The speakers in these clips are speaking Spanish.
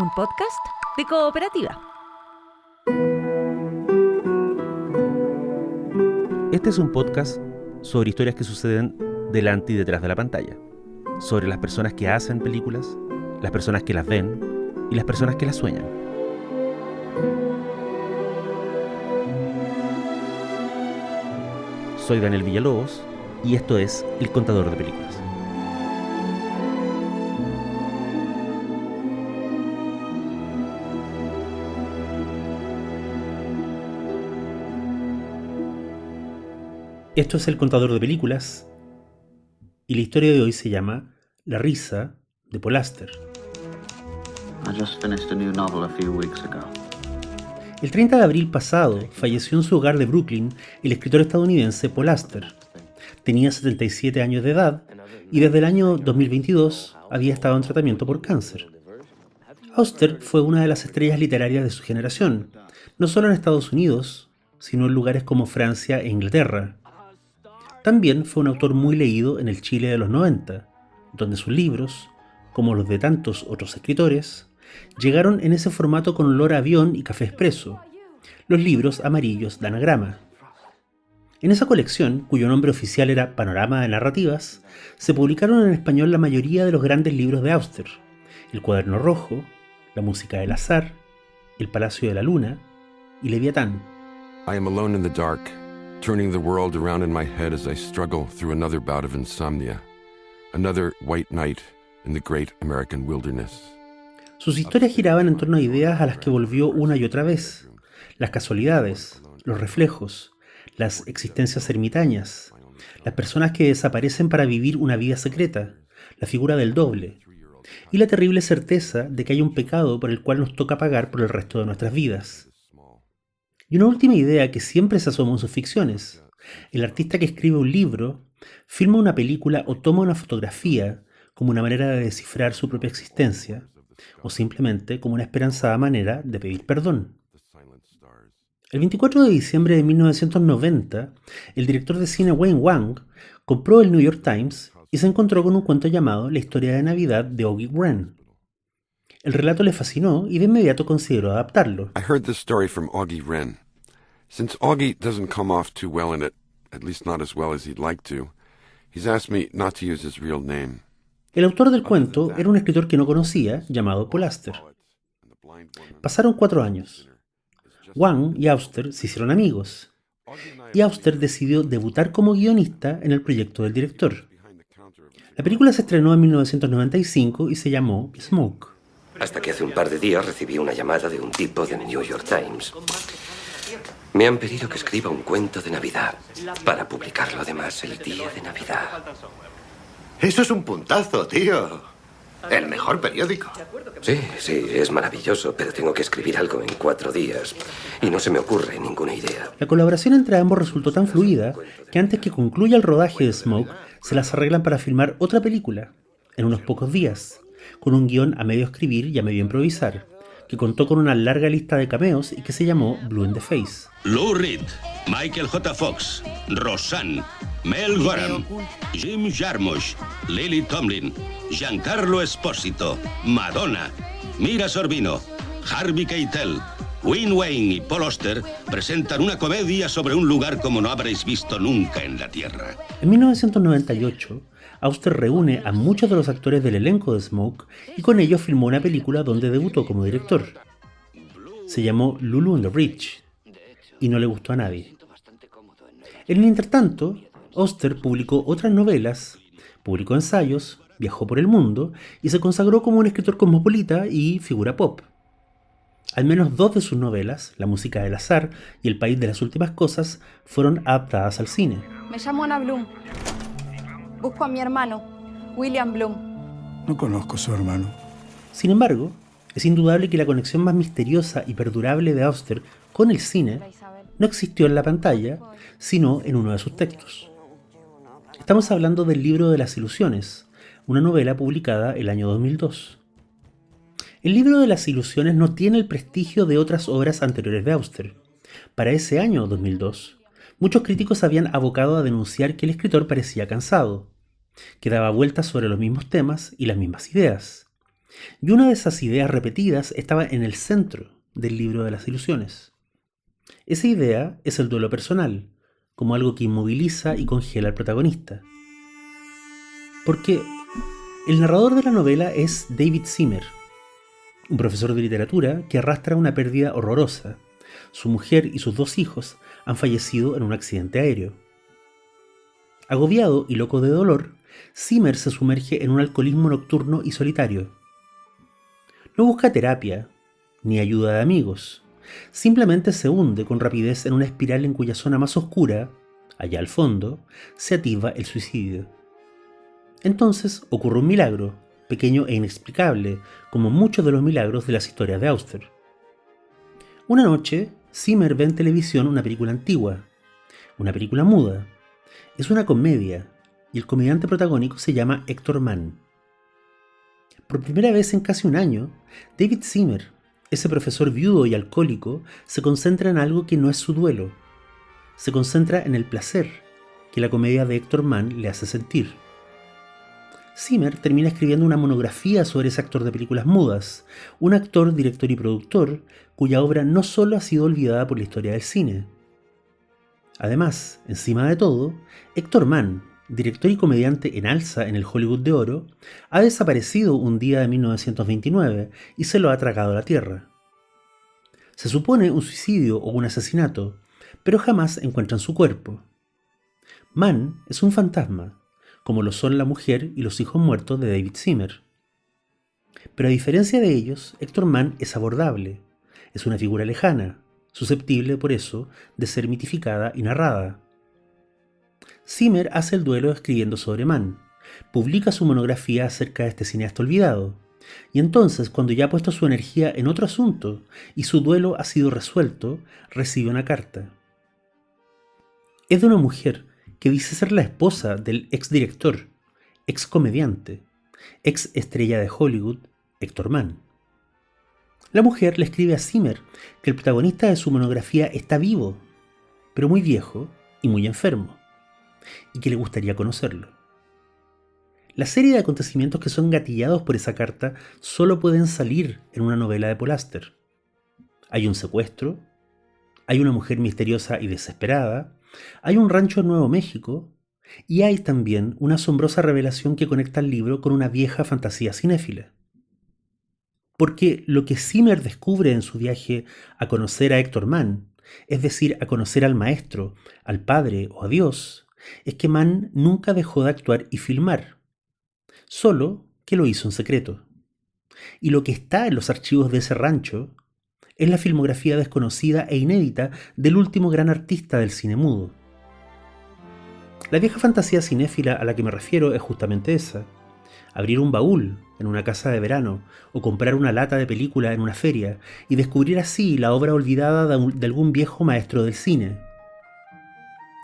un podcast de Cooperativa. Este es un podcast sobre historias que suceden delante y detrás de la pantalla, sobre las personas que hacen películas, las personas que las ven y las personas que las sueñan. Soy Daniel Villalobos y esto es El Contador de Películas. Esto es El Contador de Películas y la historia de hoy se llama La risa de Paul Auster. El 30 de abril pasado falleció en su hogar de Brooklyn el escritor estadounidense Paul Auster. Tenía 77 años de edad y desde el año 2022 había estado en tratamiento por cáncer. Auster fue una de las estrellas literarias de su generación, no solo en Estados Unidos, sino en lugares como Francia e Inglaterra. También fue un autor muy leído en el Chile de los 90, donde sus libros, como los de tantos otros escritores, llegaron en ese formato con olor a avión y café expreso, los libros amarillos de anagrama. En esa colección, cuyo nombre oficial era Panorama de Narrativas, se publicaron en español la mayoría de los grandes libros de Auster: El Cuaderno Rojo, La Música del Azar, El Palacio de la Luna y Leviatán. I am alone in the dark, turning the world around in my head as I struggle through another bout of insomnia, another white night in the great American wilderness. Sus historias giraban en torno a ideas a las que volvió una y otra vez: las casualidades, los reflejos, las existencias ermitañas, las personas que desaparecen para vivir una vida secreta, la figura del doble, y la terrible certeza de que hay un pecado por el cual nos toca pagar por el resto de nuestras vidas. Y una última idea que siempre se asoma en sus ficciones: el artista que escribe un libro, filma una película o toma una fotografía como una manera de descifrar su propia existencia, o simplemente como una esperanzada manera de pedir perdón. El 24 de diciembre de 1990, el director de cine Wayne Wang compró el New York Times y se encontró con un cuento llamado La historia de Navidad de Augie Wren. El relato le fascinó y de inmediato consideró adaptarlo. I heard this story from Augie Wren. Since Augie doesn't come off too well in it, at least not as well as he'd like to, he's asked me not to use his real name. El autor del cuento era un escritor que no conocía, llamado Paul Auster. Pasaron 4 años. Wang y Auster se hicieron amigos, y Auster decidió debutar como guionista en el proyecto del director. La película se estrenó en 1995 y se llamó Smoke. Hasta que hace un par de días recibí una llamada de un tipo del New York Times. Me han pedido que escriba un cuento de Navidad para publicarlo además el día de Navidad. Eso es un puntazo, tío. El mejor periódico. Sí, es maravilloso, pero tengo que escribir algo en 4 días y no se me ocurre ninguna idea. La colaboración entre ambos resultó tan fluida que antes que concluya el rodaje de Smoke, se las arreglan para filmar otra película, en unos pocos días, con un guión a medio escribir y a medio improvisar, que contó con una larga lista de cameos y que se llamó Blue in the Face. Lou Reed, Michael J. Fox, Roseanne, Mel Gorham, Jim Jarmusch, Lily Tomlin, Giancarlo Esposito, Madonna, Mira Sorvino, Harvey Keitel, Wayne Wayne y Paul Auster presentan una comedia sobre un lugar como no habréis visto nunca en la Tierra. En 1998, Auster reúne a muchos de los actores del elenco de Smoke y con ellos filmó una película donde debutó como director. Se llamó Lulu and the Bridge y no le gustó a nadie. En el intertanto, Auster publicó otras novelas, publicó ensayos, viajó por el mundo y se consagró como un escritor cosmopolita y figura pop. Al menos 2 de sus novelas, La Música del Azar y El País de las Últimas Cosas, fueron adaptadas al cine. Me llamo Ana Bloom. Busco a mi hermano, William Bloom. No conozco a su hermano. Sin embargo, es indudable que la conexión más misteriosa y perdurable de Auster con el cine no existió en la pantalla, sino en uno de sus textos. Estamos hablando del Libro de las Ilusiones, una novela publicada el año 2002. El Libro de las Ilusiones no tiene el prestigio de otras obras anteriores de Auster. Para ese año 2002, muchos críticos habían abocado a denunciar que el escritor parecía cansado, que daba vueltas sobre los mismos temas y las mismas ideas, Y una de esas ideas repetidas estaba en el centro del libro de las ilusiones. Esa idea es el duelo personal, como algo que inmoviliza y congela al protagonista. Porque el narrador de la novela es David Zimmer, un profesor de literatura que arrastra una pérdida horrorosa. Su mujer y sus 2 hijos han fallecido en un accidente aéreo. Agobiado y loco de dolor, Zimmer se sumerge en un alcoholismo nocturno y solitario. No busca terapia, ni ayuda de amigos. Simplemente se hunde con rapidez en una espiral en cuya zona más oscura, allá al fondo, se atisba el suicidio. Entonces ocurre un milagro, pequeño e inexplicable, como muchos de los milagros de las historias de Auster. Una noche, Zimmer ve en televisión una película antigua, una película muda. Es una comedia, y el comediante protagónico se llama Héctor Mann. Por primera vez en casi un año, David Zimmer, ese profesor viudo y alcohólico, se concentra en algo que no es su duelo. Se concentra en el placer que la comedia de Héctor Mann le hace sentir. Zimmer termina escribiendo una monografía sobre ese actor de películas mudas, un actor, director y productor cuya obra no solo ha sido olvidada por la historia del cine. Además, encima de todo, Héctor Mann, director y comediante en alza en el Hollywood de oro, ha desaparecido un día de 1929 y se lo ha tragado la tierra. Se supone un suicidio o un asesinato, pero jamás encuentran su cuerpo. Mann es un fantasma, como lo son la mujer y los hijos muertos de David Zimmer. Pero a diferencia de ellos, Héctor Mann es abordable, es una figura lejana, susceptible por eso de ser mitificada y narrada. Zimmer hace el duelo escribiendo sobre Mann, publica su monografía acerca de este cineasta olvidado, y entonces, cuando ya ha puesto su energía en otro asunto y su duelo ha sido resuelto, recibe una carta. Es de una mujer que dice ser la esposa del exdirector, excomediante, ex estrella de Hollywood, Héctor Mann. La mujer le escribe a Zimmer que el protagonista de su monografía está vivo, pero muy viejo y muy enfermo, y que le gustaría conocerlo. La serie de acontecimientos que son gatillados por esa carta solo pueden salir en una novela de Paul Auster. Hay un secuestro, hay una mujer misteriosa y desesperada, hay un rancho en Nuevo México, y hay también una asombrosa revelación que conecta el libro con una vieja fantasía cinéfila. Porque lo que Zimmer descubre en su viaje a conocer a Héctor Mann, es decir, a conocer al maestro, al padre o a Dios, es que Mann nunca dejó de actuar y filmar, solo que lo hizo en secreto. Y lo que está en los archivos de ese rancho es la filmografía desconocida e inédita del último gran artista del cine mudo. La vieja fantasía cinéfila a la que me refiero es justamente esa: abrir un baúl en una casa de verano o comprar una lata de película en una feria y descubrir así la obra olvidada de algún viejo maestro del cine.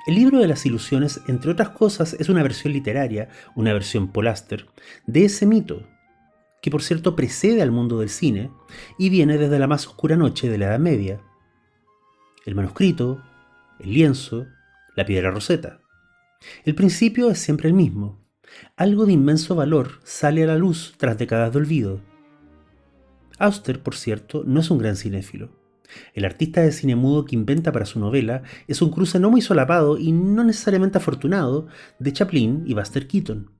El libro de las ilusiones, entre otras cosas, es una versión literaria, una versión Paul Auster, de ese mito, que por cierto precede al mundo del cine y viene desde la más oscura noche de la Edad Media. El manuscrito, el lienzo, la piedra roseta. El principio es siempre el mismo. Algo de inmenso valor sale a la luz tras décadas de olvido. Auster, por cierto, no es un gran cinéfilo. El artista de cine mudo que inventa para su novela es un cruce no muy solapado y no necesariamente afortunado de Chaplin y Buster Keaton.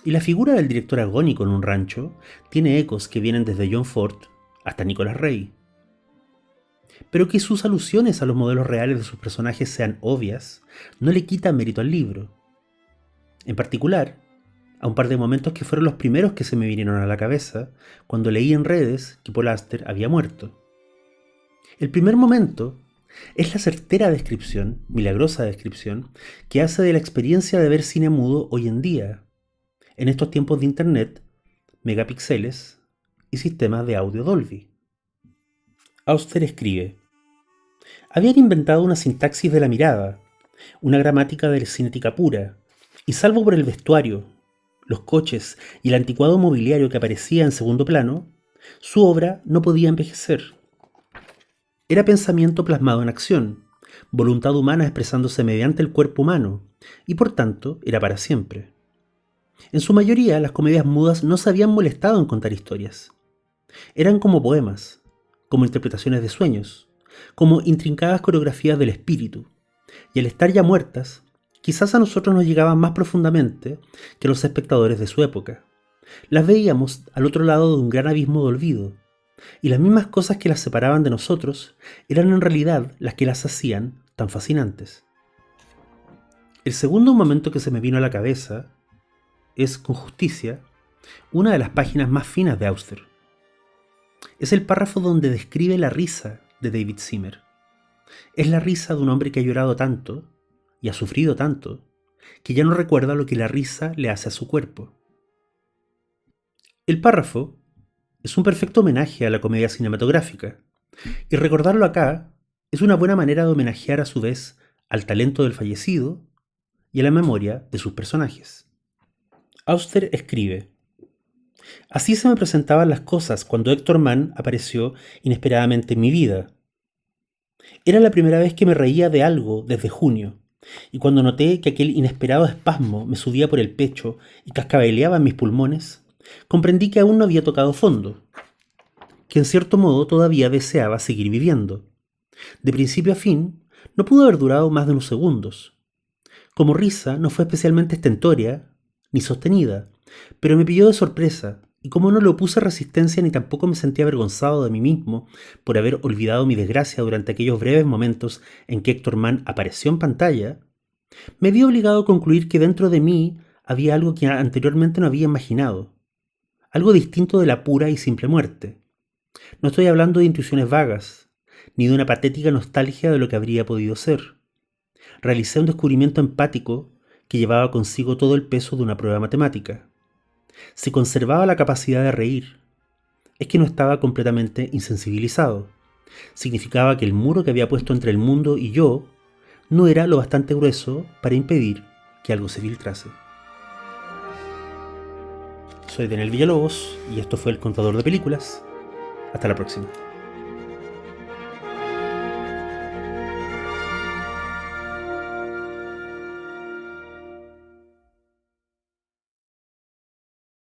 Y la figura del director agónico en un rancho tiene ecos que vienen desde John Ford hasta Nicolas Ray. Pero que sus alusiones a los modelos reales de sus personajes sean obvias no le quita mérito al libro. En particular, a un par de momentos que fueron los primeros que se me vinieron a la cabeza cuando leí en redes que Paul Auster había muerto. El primer momento es la certera descripción, milagrosa descripción, que hace de la experiencia de ver cine mudo hoy en día, en estos tiempos de internet, megapíxeles y sistemas de audio Dolby. Auster escribe: habían inventado una sintaxis de la mirada, una gramática de la cinética pura, y salvo por el vestuario, los coches y el anticuado mobiliario que aparecía en segundo plano, su obra no podía envejecer. Era pensamiento plasmado en acción, voluntad humana expresándose mediante el cuerpo humano, y por tanto era para siempre. En su mayoría, las comedias mudas no se habían molestado en contar historias. Eran como poemas, como interpretaciones de sueños, como intrincadas coreografías del espíritu, y al estar ya muertas, quizás a nosotros nos llegaban más profundamente que a los espectadores de su época. Las veíamos al otro lado de un gran abismo de olvido, y las mismas cosas que las separaban de nosotros eran en realidad las que las hacían tan fascinantes. El segundo momento que se me vino a la cabeza es, con justicia, una de las páginas más finas de Auster. Es el párrafo donde describe la risa de David Zimmer. Es la risa de un hombre que ha llorado tanto y ha sufrido tanto que ya no recuerda lo que la risa le hace a su cuerpo. El párrafo es un perfecto homenaje a la comedia cinematográfica, y recordarlo acá es una buena manera de homenajear a su vez al talento del fallecido y a la memoria de sus personajes. Auster escribe: así se me presentaban las cosas cuando Héctor Mann apareció inesperadamente en mi vida. Era la primera vez que me reía de algo desde junio, y cuando noté que aquel inesperado espasmo me subía por el pecho y cascabeleaba en mis pulmones, comprendí que aún no había tocado fondo, que en cierto modo todavía deseaba seguir viviendo. De principio a fin, no pudo haber durado más de unos segundos. Como risa, no fue especialmente estentórea ni sostenida, pero me pilló de sorpresa, y como no le opuse resistencia ni tampoco me sentí avergonzado de mí mismo por haber olvidado mi desgracia durante aquellos breves momentos en que Héctor Mann apareció en pantalla, me vi obligado a concluir que dentro de mí había algo que anteriormente no había imaginado, algo distinto de la pura y simple muerte. No estoy hablando de intuiciones vagas, ni de una patética nostalgia de lo que habría podido ser. Realicé un descubrimiento empático que llevaba consigo todo el peso de una prueba matemática. Si conservaba la capacidad de reír, es que no estaba completamente insensibilizado. Significaba que el muro que había puesto entre el mundo y yo no era lo bastante grueso para impedir que algo se filtrase. Soy Daniel Villalobos y esto fue El Contador de Películas. Hasta la próxima.